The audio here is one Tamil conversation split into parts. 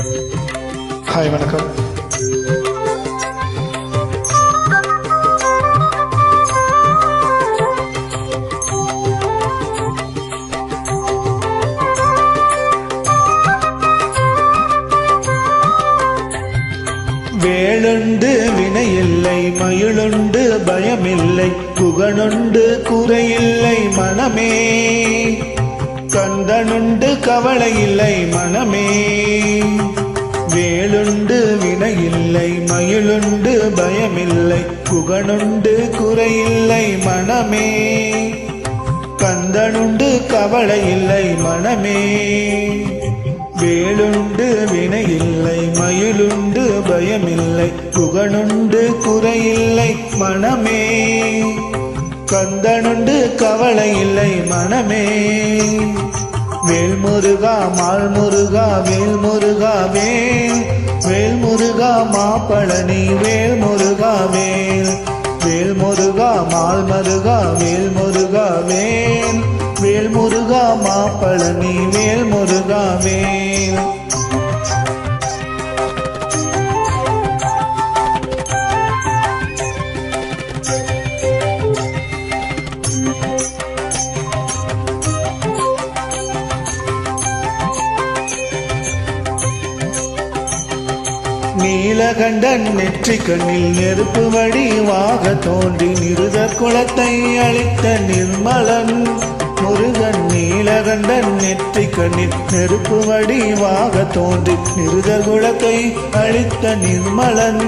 ஹாய், வணக்கம். வேளுண்டு வினையில்லை, மயிலுண்டு பயமில்லை, புகழுண்டு குறையில்லை மனமே. கந்தனுண்டு கவலையில்லை மனமே. வேளுண்டு வினையில்லை, மயிலுண்டு பயமில்லை, புகழுண்டு குறையில்லை மனமே. கந்தனுண்டு கவலையில்லை மனமே. வேளுண்டு வினையில்லை, மயிலுண்டு பயமில்லை, புகழுண்டு குறையில்லை மனமே. கந்தனுண்டு கவலையில்லை மனமே. வேல்முருகா மால்முருகா வேல்முருகா வேல், வேல்முருகா மாப்பழனி வேல்முருகா வேல், வேல்முருகா மால்மருகா வேல்முருகா வேல், வேல்முருகா மாப்பழனி வேல்முருகா வேல். நீலகண்டன் நெற்றி கண்ணில் நெருப்பு வடிவாக தோன்றி நிருத குலத்தை அளித்த நிர்மலன் முருகன். நீலகண்டன் நெற்றி கண்ணில் நெருப்பு வடிவாக தோன்றி நிருத குலத்தை அளித்த நிர்மலன்.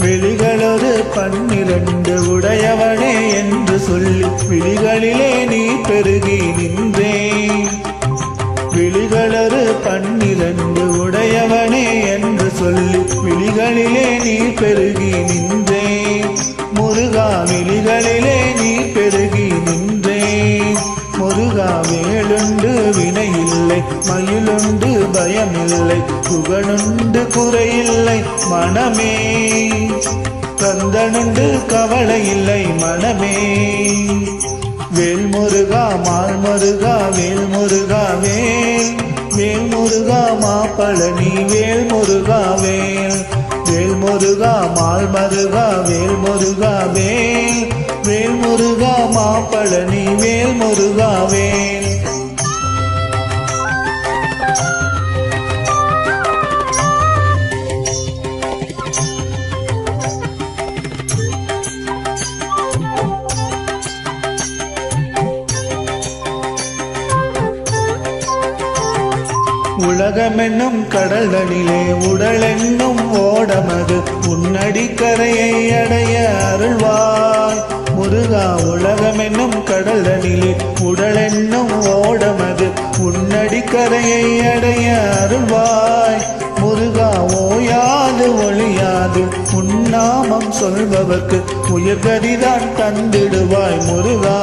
விழிகளொரு 12 உடையவனே என்று சொல்லி விழிகளிலே நீ பெருகி நின்றே. விழிகளொரு 12 உடையவனே என்று சொல்லி விழிகளிலே நீ பெருகி நின்றே. முருகா விழிகளிலே நீ பெருகி நின்றே. முருகா வேளுண்டு வினையில்லை, மயிலுண்டு பயமில்லை, புகழுண்டு குறையில்லை மனமே. கந்தனுண்டு கவலையில்லை மனமே. வேல்முருகா மால்முருகா வேல்முருகா வேல், வேல்முருகா மாப்பழனி வேல்முருகா வேல், வேல்முருகா மால்மருகா வேல்முருகா வேல், வேல்முருகா மாப்பழனி வேல்முருகா வேல். உலகமென்னும் கடல்களிலே உடலென்னும் ஓடமது உன்னடிக்கரையை அடைய அருள்வாய் முருகா. உலகமென்னும் கடல்களிலே உடலென்னும் ஓடமது உன்னடிக்கரையை அடைய அருள்வாய் முருகா. ஓயாது ஒளியாது உன்னாமம் சொல்பவர்க்கு உயர்கதிதான் தந்திடுவாய் முருகா.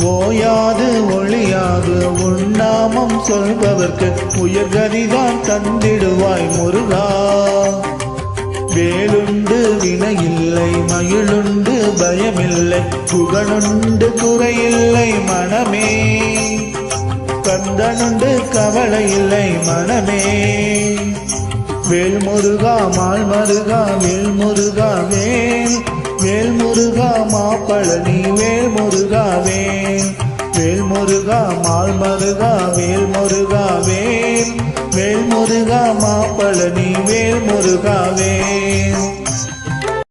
ஓயாது ஒளியாது உன்னாமம் சொல்பவர்க்கு உயர்கதிதான் தந்திடுவாய் முருகா. வேளுண்டு வினையில்லை, மயிலுண்டு பயமில்லை, புகழுண்டு குறையில்லை மனமே. கந்தனுண்டு கவலையில்லை மனமே. வேல்முருகா மால்மருகா வேல்முருகா வேல், வேல்முருகா மாப்பழனி வேல்முருகா வேல், வேல்முருகா மால்மருகா வேல்முருகா வேல், வேல்முருகா மாப்பழனி வேல்முருகா வேல்.